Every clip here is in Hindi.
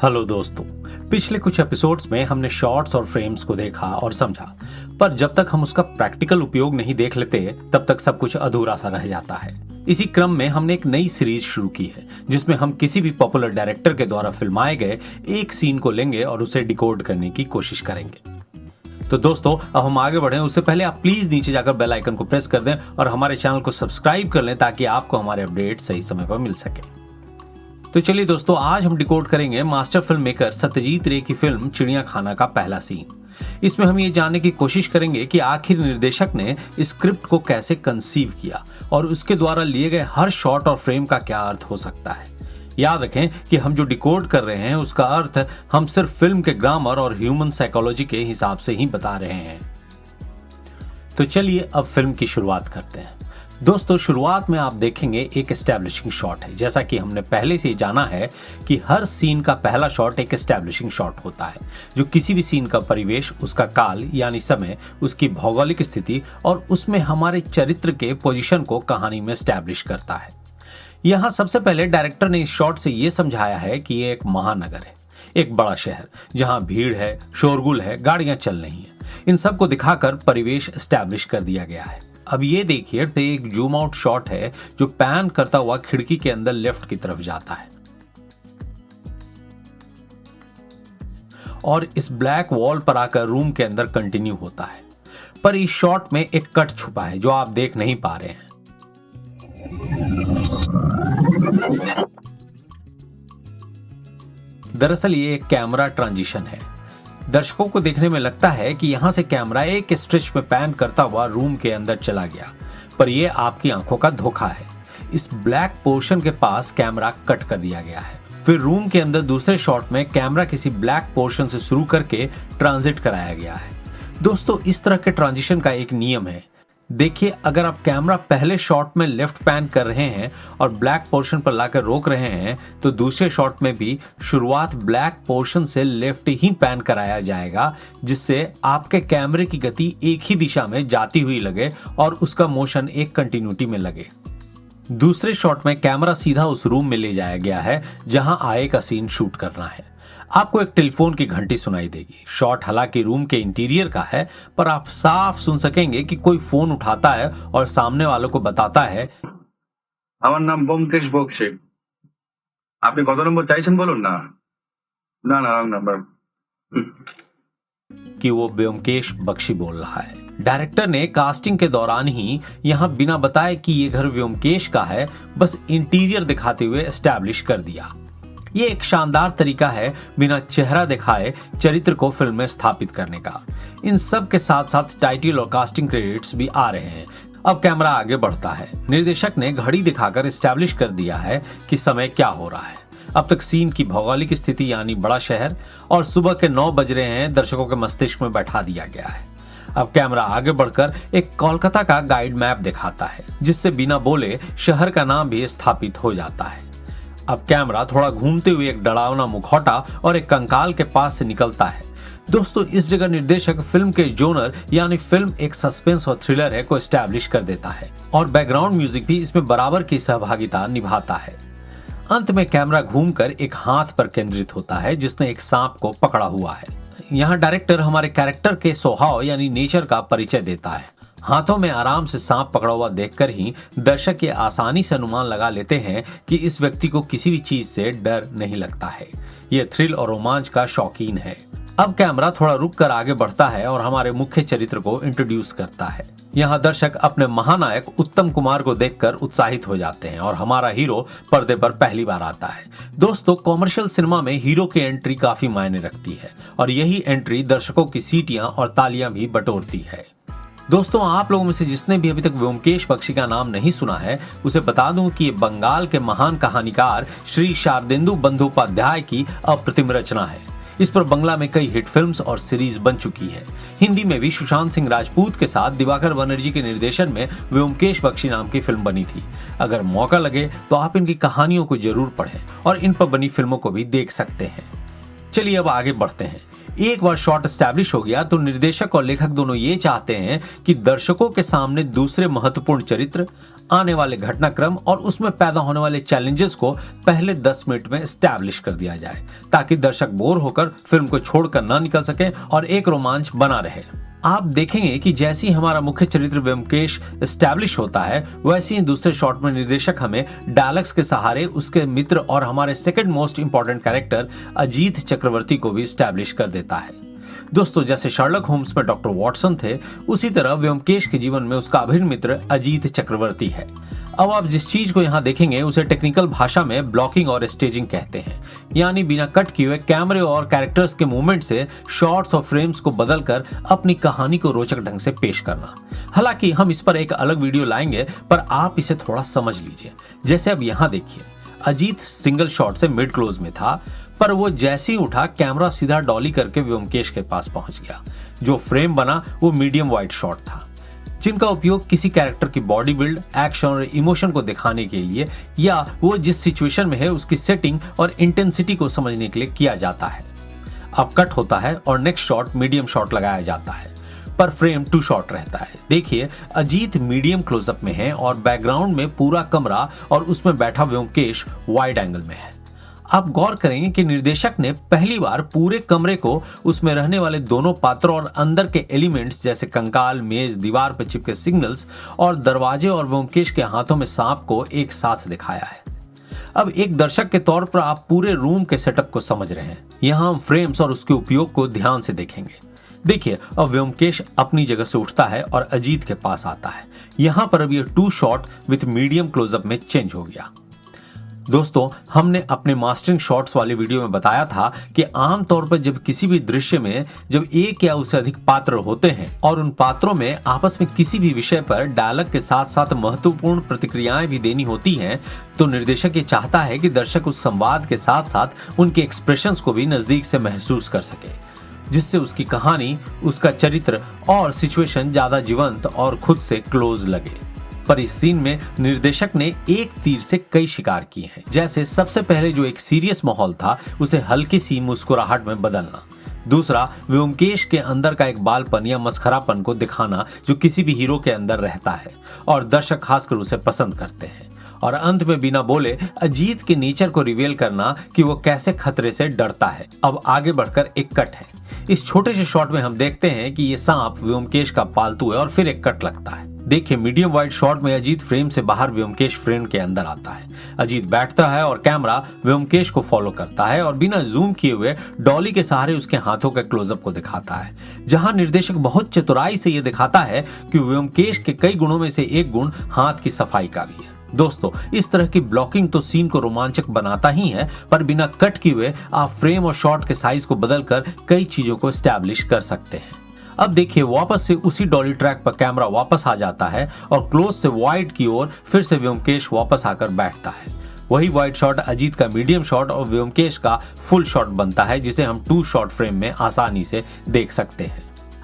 हेलो दोस्तों। पिछले कुछ एपिसोड्स में हमने शॉट्स और फ्रेम्स को देखा और समझा, पर जब तक हम उसका प्रैक्टिकल उपयोग नहीं देख लेते तब तक सब कुछ अधूरा सा रह जाता है। इसी क्रम में हमने एक नई सीरीज शुरू की है जिसमें हम किसी भी पॉपुलर डायरेक्टर के द्वारा फिल्माए गए एक सीन को लेंगे और उसे डिकोड करने की कोशिश करेंगे। तो दोस्तों, अब हम आगे बढ़ें उससे पहले आप प्लीज नीचे जाकर बेल आइकन को प्रेस कर दें और हमारे चैनल को सब्सक्राइब कर लें ताकि आपको हमारे अपडेट सही समय पर मिल सके। तो चलिए दोस्तों, आज हम डिकोड करेंगे मास्टर फिल्म मेकर सत्यजीत रे की फिल्म चिड़ियाखाना का पहला सीन। इसमें हम ये जानने की कोशिश करेंगे कि आखिर निर्देशक ने स्क्रिप्ट को कैसे कंसीव किया और उसके द्वारा लिए गए हर शॉट और फ्रेम का क्या अर्थ हो सकता है। याद रखें कि हम जो डिकोड कर रहे हैं उसका अर्थ हम सिर्फ फिल्म के ग्रामर और ह्यूमन साइकोलॉजी के हिसाब से ही बता रहे हैं। तो चलिए अब फिल्म की शुरुआत करते हैं। दोस्तों, शुरुआत में आप देखेंगे एक एस्टैब्लिशिंग शॉट है। जैसा कि हमने पहले से जाना है कि हर सीन का पहला शॉट एक एस्टैब्लिशिंग शॉट होता है जो किसी भी सीन का परिवेश, उसका काल यानी समय, उसकी भौगोलिक स्थिति और उसमें हमारे चरित्र के पोजीशन को कहानी में एस्टैब्लिश करता है। यहाँ सबसे पहले डायरेक्टर ने इस शॉट से ये समझाया है कि ये एक महानगर है, एक बड़ा शहर जहाँ भीड़ है, शोरगुल है, गाड़ियां चल रही हैं। इन सब को दिखाकर परिवेश एस्टैब्लिश कर दिया गया है। अब ये देखिए, तो एक जूम आउट शॉट है जो पैन करता हुआ खिड़की के अंदर लेफ्ट की तरफ जाता है और इस ब्लैक वॉल पर आकर रूम के अंदर कंटिन्यू होता है। पर इस शॉट में एक कट छुपा है जो आप देख नहीं पा रहे हैं। दरअसल ये एक कैमरा ट्रांजिशन है। दर्शकों को देखने में लगता है कि यहां से कैमरा एक स्ट्रेच में पैन करता हुआ रूम के अंदर चला गया, पर यह आपकी आंखों का धोखा है। इस ब्लैक पोर्शन के पास कैमरा कट कर दिया गया है। फिर रूम के अंदर दूसरे शॉट में कैमरा किसी ब्लैक पोर्शन से शुरू करके ट्रांजिट कराया गया है। दोस्तों, इस तरह के ट्रांजिशन का एक नियम है। देखिए, अगर आप कैमरा पहले शॉट में लेफ्ट पैन कर रहे हैं और ब्लैक पोर्शन पर लाकर रोक रहे हैं तो दूसरे शॉट में भी शुरुआत ब्लैक पोर्शन से लेफ्ट ही पैन कराया जाएगा, जिससे आपके कैमरे की गति एक ही दिशा में जाती हुई लगे और उसका मोशन एक कंटिन्यूटी में लगे। दूसरे शॉट में कैमरा सीधा उस रूम में ले जाया गया है जहां आए का सीन शूट करना है। आपको एक टेलीफोन की घंटी सुनाई देगी। शॉट हालांकि रूम के इंटीरियर का है, पर आप साफ सुन सकेंगे कि कोई फोन उठाता है और सामने वालों को बताता है, আমার নাম ব্যোমকেশ বক্সি। আপনি কত নম্বর চাইছেন বলুন না। না না, রং নাম্বার। कि वो ब्योमकेश बख्शी बोल रहा है। डायरेक्टर ने कास्टिंग के दौरान ही यहाँ बिना बताए कि ये घर व्योमकेश का है, बस इंटीरियर दिखाते हुए एस्टैब्लिश कर दिया। ये एक शानदार तरीका है बिना चेहरा दिखाए चरित्र को फिल्म में स्थापित करने का। इन सब के साथ साथ टाइटल और कास्टिंग क्रेडिट्स भी आ रहे हैं। अब कैमरा आगे बढ़ता है। निर्देशक ने घड़ी दिखाकर एस्टैब्लिश कर दिया है कि समय क्या हो रहा है। अब तक सीन की भौगोलिक स्थिति यानी बड़ा शहर और सुबह के 9 बज रहे हैं दर्शकों के मस्तिष्क में बैठा दिया गया है। अब कैमरा आगे बढ़कर एक कोलकाता का गाइड मैप दिखाता है जिससे बिना बोले शहर का नाम भी स्थापित हो जाता है। अब कैमरा थोड़ा घूमते हुए एक डरावना मुखौटा और एक कंकाल के पास से निकलता है। दोस्तों, इस जगह निर्देशक फिल्म के जोनर यानी फिल्म एक सस्पेंस और थ्रिलर है को एस्टैब्लिश कर देता है और बैकग्राउंड म्यूजिक भी इसमें बराबर की सहभागिता निभाता है। अंत में कैमरा घूमकर एक हाथ पर केंद्रित होता है जिसने एक सांप को पकड़ा हुआ है। यहाँ डायरेक्टर हमारे कैरेक्टर के स्वभाव यानी नेचर का परिचय देता है। हाथों में आराम से सांप पकड़ा हुआ देखकर ही दर्शक ये आसानी से अनुमान लगा लेते हैं कि इस व्यक्ति को किसी भी चीज से डर नहीं लगता है। ये थ्रिल और रोमांच का शौकीन है। अब कैमरा थोड़ा रुक कर आगे बढ़ता है और हमारे मुख्य चरित्र को इंट्रोड्यूस करता है। यहाँ दर्शक अपने महानायक उत्तम कुमार को देखकर उत्साहित हो जाते हैं और हमारा हीरो पर्दे पर पहली बार आता है। दोस्तों, कॉमर्शियल सिनेमा में हीरो की एंट्री काफी मायने रखती है और यही एंट्री दर्शकों की सीटियां और तालियां भी बटोरती है। दोस्तों, आप लोगों में से जिसने भी अभी तक व्योमकेश बख्शी का नाम नहीं सुना है उसे बता दूं कि ये बंगाल के महान कहानीकार श्री शारदेंदु बंदोपाध्याय की अप्रतिम रचना है। इस पर बंगला में कई हिट फिल्म्स और सीरीज बन चुकी है। हिंदी में भी सुशांत सिंह राजपूत के साथ दिवाकर बनर्जी के निर्देशन में व्योमकेश बख्शी नाम की फिल्म बनी थी। अगर मौका लगे तो आप इनकी कहानियों को जरूर पढ़ें और इन पर बनी फिल्मों को भी देख सकते हैं। चलिए अब आगे बढ़ते हैं। एक बार शॉट एस्टैब्लिश हो गया तो निर्देशक और लेखक दोनों ये चाहते हैं कि दर्शकों के सामने दूसरे महत्वपूर्ण चरित्र, आने वाले घटनाक्रम और उसमें पैदा होने वाले चैलेंजेस को पहले 10 मिनट में एस्टैब्लिश कर दिया जाए, ताकि दर्शक बोर होकर फिल्म को छोड़कर ना निकल सके और एक रोमांच बना रहे। आप देखेंगे कि जैसे ही हमारा मुख्य चरित्र व्योमकेश एस्टैब्लिश होता है, वैसे ही दूसरे शॉट में निर्देशक हमें डायलॉग्स के सहारे उसके मित्र और हमारे second most important character Ajit Chakravarti को भी एस्टैब्लिश कर देता है। दोस्तों, जैसे शर्लक होम्स में डॉक्टर वॉटसन थे, उसी तरह व्योमकेश के जीवन में उसका अभिन्न मित्र अजीत चक्रवर्ती है। अब आप जिस चीज को यहाँ देखेंगे उसे टेक्निकल भाषा में ब्लॉकिंग और स्टेजिंग कहते हैं, यानी बिना कट किए हुए कैमरे और कैरेक्टर्स के मूवमेंट से शॉट्स और फ्रेम्स को बदलकर अपनी कहानी को रोचक ढंग से पेश करना। हालांकि हम इस पर एक अलग वीडियो लाएंगे, पर आप इसे थोड़ा समझ लीजिए। जैसे अब यहाँ देखिए, अजीत सिंगल शॉट से मिड क्लोज में था, पर वो जैसे ही उठा कैमरा सीधा डॉली करके व्योमकेश के पास पहुंच गया। जो फ्रेम बना वो मीडियम वाइड शॉट था, जिनका उपयोग किसी कैरेक्टर की बॉडी बिल्ड, एक्शन और इमोशन को दिखाने के लिए या वो जिस सिचुएशन में है उसकी सेटिंग और इंटेंसिटी को समझने के लिए किया जाता है। अब कट होता है और नेक्स्ट शॉट मीडियम शॉट लगाया जाता है, पर फ्रेम 2 शॉट रहता है। देखिए, अजीत मीडियम क्लोजअप में है और बैकग्राउंड में पूरा कमरा और उसमें बैठा व्योमकेश वाइड एंगल में है। आप गौर करेंगे कि निर्देशक ने पहली बार पूरे कमरे को, उसमें रहने वाले दोनों पात्रों और अंदर के एलिमेंट्स जैसे कंकाल, मेज, दीवार पर चिपके सिग्नल्स और दरवाजे और व्योमकेश के हाथों में सांप को एक साथ दिखाया है। अब एक दर्शक के तौर पर आप पूरे रूम के सेटअप को समझ रहे हैं। यहाँ हम फ्रेम्स और उसके उपयोग को ध्यान से देखेंगे। देखिए, अब व्योमकेश अपनी जगह से उठता है और अजीत के पास आता है। यहाँ पर अब ये 2 शॉट विथ मीडियम क्लोजअप में चेंज हो गया। दोस्तों, हमने अपने मास्टरिंग शॉट्स वाले वीडियो में बताया था कि आमतौर पर जब किसी भी दृश्य में जब एक या उससे अधिक पात्र होते हैं और उन पात्रों में आपस में किसी भी विषय पर डायलॉग के साथ साथ महत्वपूर्ण प्रतिक्रियाएं भी देनी होती हैं, तो निर्देशक ये चाहता है कि दर्शक उस संवाद के साथ साथ उनके एक्सप्रेशंस को भी नजदीक से महसूस कर सके, जिससे उसकी कहानी, उसका चरित्र और सिचुएशन ज्यादा जीवंत और खुद से क्लोज लगे। पर इस सीन में निर्देशक ने एक तीर से कई शिकार किए हैं। जैसे सबसे पहले जो एक सीरियस माहौल था उसे हल्की सी मुस्कुराहट में बदलना। दूसरा, व्योमकेश के अंदर का एक बालपन या मस्खरापन को दिखाना जो किसी भी हीरो के अंदर रहता है और दर्शक खासकर उसे पसंद करते हैं। और अंत में बिना बोले अजीत के नेचर को रिवील करना कि वो कैसे खतरे से डरता है। अब आगे बढ़कर एक कट है। इस छोटे से शॉट में हम देखते हैं कि ये सांप व्योमकेश का पालतू है और फिर एक कट लगता है। देखिए, मीडियम वाइड शॉट में अजीत फ्रेम से बाहर व्योमकेश फ्रेम के अंदर आता है। अजीत बैठता है और कैमरा व्योमकेश को फॉलो करता है और बिना जूम किए हुए डॉली के सहारे उसके हाथों के क्लोजअप को दिखाता है, जहां निर्देशक बहुत चतुराई से यह दिखाता है कि व्योमकेश के कई गुणों में से एक गुण हाथ की सफाई का भी है। दोस्तों, इस तरह की ब्लॉकिंग तो सीन को रोमांचक बनाता ही है, पर बिना कट किए हुए आप फ्रेम और शॉट के साइज को बदलकर कई चीजों को एस्टैब्लिश कर सकते हैं। अब देखिए, वापस से उसी डॉली ट्रैक पर कैमरा वापस आ जाता है और क्लोज से वाइड की ओर फिर से व्योमकेश वापस आकर बैठता है। वही वाइड शॉट अजीत का मीडियम शॉट और व्योमकेश का फुल शॉट बनता है, जिसे हम 2 शॉट फ्रेम में आसानी से देख सकते हैं।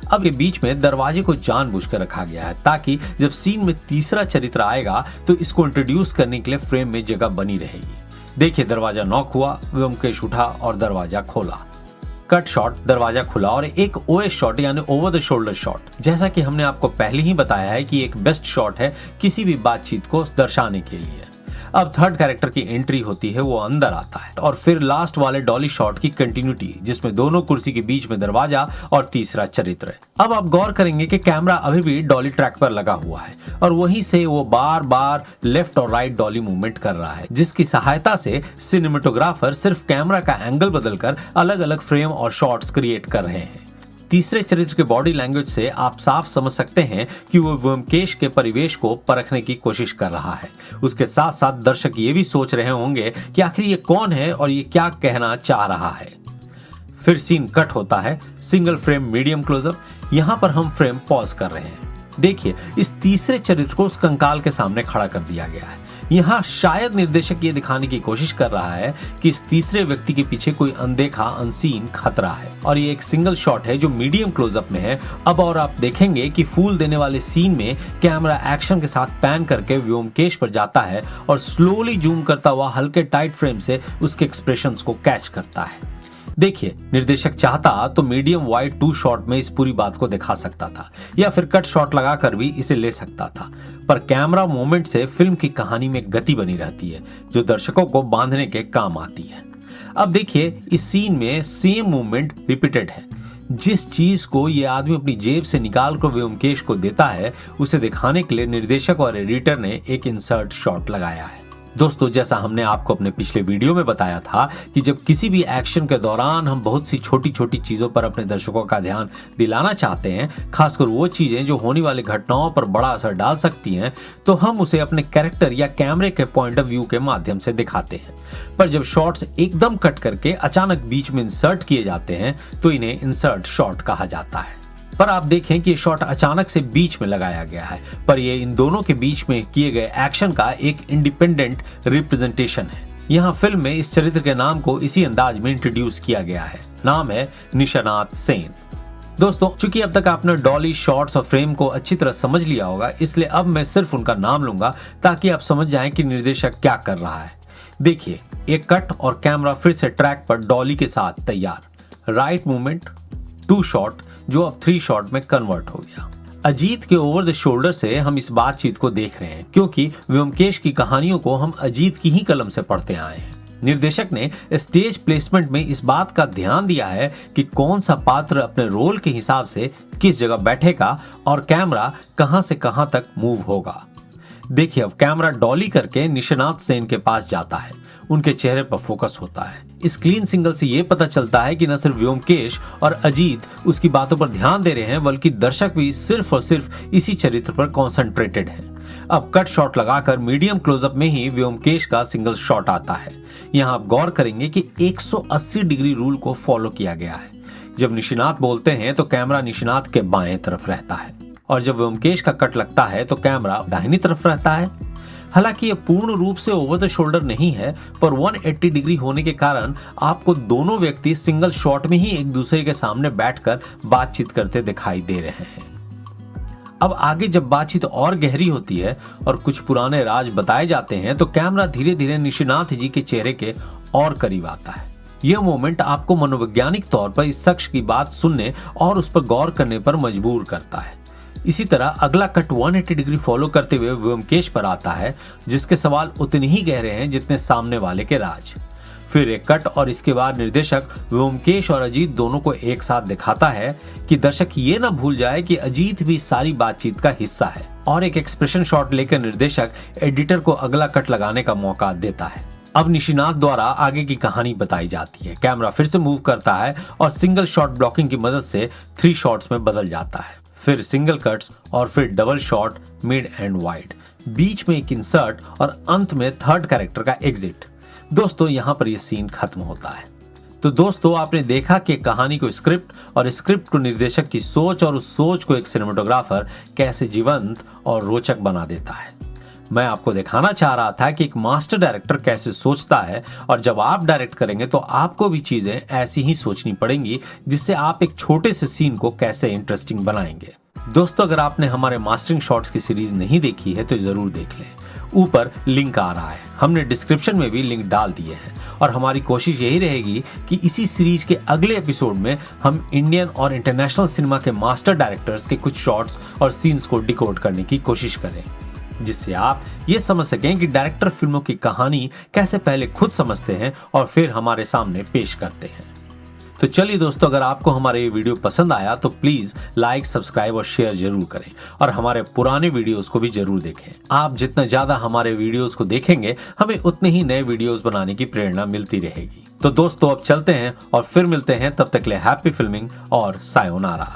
अब ये बीच में दरवाजे को जानबूझकर रखा गया है, ताकि जब सीन में तीसरा चरित्र आएगा तो इसको इंट्रोड्यूस करने के लिए फ्रेम में जगह बनी रहेगी। देखिए, दरवाजा नॉक हुआ, व्योमकेश उठा और दरवाजा खोला। कट शॉट, दरवाजा खुला और एक ओएस शॉट यानी ओवर द शोल्डर शॉट। जैसा कि हमने आपको पहले ही बताया है कि एक बेस्ट शॉट है किसी भी बातचीत को दर्शाने के लिए। अब थर्ड कैरेक्टर की एंट्री होती है, वो अंदर आता है और फिर लास्ट वाले डॉली शॉट की कंटिन्यूटी, जिसमें दोनों कुर्सी के बीच में दरवाजा और तीसरा चरित्र है। अब आप गौर करेंगे कि कैमरा अभी भी डॉली ट्रैक पर लगा हुआ है और वहीं से वो बार बार लेफ्ट और राइट डॉली मूवमेंट कर रहा है, जिसकी सहायता से सिनेमेटोग्राफर सिर्फ कैमरा का एंगल बदलकर अलग अलग फ्रेम और शॉट्स क्रिएट कर रहे हैं। तीसरे चरित्र के बॉडी लैंग्वेज से आप साफ समझ सकते हैं कि वो व्योमकेश के परिवेश को परखने की कोशिश कर रहा है। उसके साथ साथ दर्शक ये भी सोच रहे होंगे कि आखिर ये कौन है और ये क्या कहना चाह रहा है। फिर सीन कट होता है, सिंगल फ्रेम मीडियम क्लोजअप। यहाँ पर हम फ्रेम पॉज कर रहे हैं। देखिए, इस तीसरे चरित्र को उस कंकाल के सामने खड़ा कर दिया गया है। यहाँ शायद निर्देशक ये दिखाने की कोशिश कर रहा है कि इस तीसरे व्यक्ति के पीछे कोई अनदेखा, अनसीन खतरा है और ये एक सिंगल शॉट है जो मीडियम क्लोजअप में है। अब और आप देखेंगे कि फूल देने वाले सीन में कैमरा एक्शन के साथ पैन करके व्योमकेश पर जाता है और स्लोली जूम करता हुआ हल्के टाइट फ्रेम से उसके एक्सप्रेशंस को कैच करता है। देखिए, निर्देशक चाहता तो मीडियम वाइड 2 शॉट में इस पूरी बात को दिखा सकता था या फिर कट शॉट लगाकर भी इसे ले सकता था, पर कैमरा मूवमेंट से फिल्म की कहानी में गति बनी रहती है जो दर्शकों को बांधने के काम आती है। अब देखिए, इस सीन में सेम मूवमेंट रिपीटेड है। जिस चीज को ये आदमी अपनी जेब से निकाल कर व्योमकेश को देता है, उसे दिखाने के लिए निर्देशक और एडिटर ने एक इंसर्ट शॉट लगाया है। दोस्तों, जैसा हमने आपको अपने पिछले वीडियो में बताया था कि जब किसी भी एक्शन के दौरान हम बहुत सी छोटी छोटी चीजों पर अपने दर्शकों का ध्यान दिलाना चाहते हैं, खासकर वो चीजें जो होने वाली घटनाओं पर बड़ा असर डाल सकती हैं, तो हम उसे अपने कैरेक्टर या कैमरे के पॉइंट ऑफ व्यू के माध्यम से दिखाते हैं। पर जब शॉट्स एकदम कट करके अचानक बीच में इंसर्ट किए जाते हैं तो इन्हें इंसर्ट शॉट कहा जाता है। पर आप देखें कि ये शॉट अचानक से बीच में लगाया गया है, पर ये इन दोनों के बीच में किए गए एक्शन का एक इंडिपेंडेंट रिप्रेजेंटेशन है। यहाँ फिल्म में इस चरित्र के नाम को इसी अंदाज में इंट्रोड्यूस किया गया है। नाम है निशानाथ सेन। दोस्तों, चूंकि अब तक आपने डॉली, शॉट्स और फ्रेम को अच्छी तरह समझ लिया होगा, इसलिए अब मैं सिर्फ उनका नाम लूंगा ताकि आप समझ जाएं कि निर्देशक क्या कर रहा है। देखिए, एक कट और कैमरा फिर से ट्रैक पर डॉली के साथ तैयार। राइट मूवमेंट, 2 शॉट जो अब 3 शॉट में कन्वर्ट हो गया। अजीत के ओवर द शोल्डर से हम इस बातचीत को देख रहे हैं, क्योंकि व्योमकेश की कहानियों को हम अजीत की ही कलम से पढ़ते आए हैं। निर्देशक ने स्टेज प्लेसमेंट में इस बात का ध्यान दिया है कि कौन सा पात्र अपने रोल के हिसाब से किस जगह बैठेगा और कैमरा कहां से कहां तक मूव होगा। देखिए, अब कैमरा डॉली करके निशानाथ सेन के पास जाता है। उनके चेहरे पर फोकस होता है। इस क्लीन सिंगल से यह पता चलता है कि न सिर्फ व्योमकेश और अजीत उसकी बातों पर ध्यान दे रहे हैं, बल्कि दर्शक भी सिर्फ और सिर्फ इसी चरित्र पर कॉन्सेंट्रेटेड है। अब कट शॉट लगाकर मीडियम क्लोजअप में ही व्योमकेश का सिंगल शॉट आता है। यहाँ आप गौर करेंगे कि 180 डिग्री रूल को फॉलो किया गया है। जब निशानाथ बोलते हैं तो कैमरा निशानाथ के बाएं तरफ रहता है, और जब व्योमकेश का कट लगता है तो कैमरा दाहिनी तरफ रहता है। हालांकि यह पूर्ण रूप से ओवर द शोल्डर नहीं है, पर 180 डिग्री होने के कारण आपको दोनों व्यक्ति सिंगल शॉट में ही एक दूसरे के सामने बैठकर बातचीत करते दिखाई दे रहे हैं। अब आगे जब बातचीत और गहरी होती है और कुछ पुराने राज बताए जाते हैं तो कैमरा धीरे धीरे निशानाथ जी के चेहरे के और करीब आता है। यह मोमेंट आपको मनोवैज्ञानिक तौर पर इस शख्स की बात सुनने और उस पर गौर करने पर मजबूर करता है। इसी तरह अगला कट 180 डिग्री फॉलो करते हुए व्योमकेश पर आता है, जिसके सवाल उतने ही गहरे हैं जितने सामने वाले के राज। फिर एक कट और इसके बाद निर्देशक व्योमकेश और अजीत दोनों को एक साथ दिखाता है कि दर्शक ये ना भूल जाए कि अजीत भी सारी बातचीत का हिस्सा है, और एक एक्सप्रेशन शॉट लेकर निर्देशक एडिटर को अगला कट लगाने का मौका देता है। अब निशानाथ द्वारा आगे की कहानी बताई जाती है। कैमरा फिर से मूव करता है और सिंगल शॉट ब्लॉकिंग की मदद से 3 शॉट्स में बदल जाता है। फिर सिंगल कट्स और फिर double shot, mid and wide, बीच में एक इंसर्ट और अंत में थर्ड कैरेक्टर का एग्जिट। दोस्तों, यहाँ पर यह सीन खत्म होता है। तो दोस्तों, आपने देखा कि कहानी को स्क्रिप्ट और स्क्रिप्ट को निर्देशक की सोच और उस सोच को एक सिनेमेटोग्राफर कैसे जीवंत और रोचक बना देता है। मैं आपको दिखाना चाह रहा था कि एक मास्टर डायरेक्टर कैसे सोचता है, और जब आप डायरेक्ट करेंगे तो आपको भी चीजें ऐसी ही सोचनी पड़ेंगी, जिससे आप एक छोटे से सीन को कैसे इंटरेस्टिंग बनाएंगे। दोस्तों, अगर आपने हमारे मास्टरिंग शॉट्स की सीरीज नहीं देखी है तो जरूर देख लें। ऊपर लिंक आ रहा है, हमने डिस्क्रिप्शन में भी लिंक डाल दिए हैं, और हमारी कोशिश यही रहेगी कि इसी सीरीज के अगले एपिसोड में हम इंडियन और इंटरनेशनल सिनेमा के मास्टर डायरेक्टर्स के कुछ शॉट्स और सीन्स को डिकोड करने की कोशिश करें, जिससे आप ये समझ सकें कि डायरेक्टर फिल्मों की कहानी कैसे पहले खुद समझते हैं और फिर हमारे सामने पेश करते हैं। तो चलिए दोस्तों, अगर आपको हमारे ये वीडियो पसंद आया तो प्लीज लाइक, सब्सक्राइब और शेयर जरूर करें, और हमारे पुराने वीडियोस को भी जरूर देखें। आप जितना ज्यादा हमारे वीडियोस को देखेंगे, हमें उतने ही नए वीडियोस बनाने की प्रेरणा मिलती रहेगी। तो दोस्तों, अब चलते हैं और फिर मिलते हैं। तब तक के लिए हैप्पी फिल्मिंग और सायोनारा।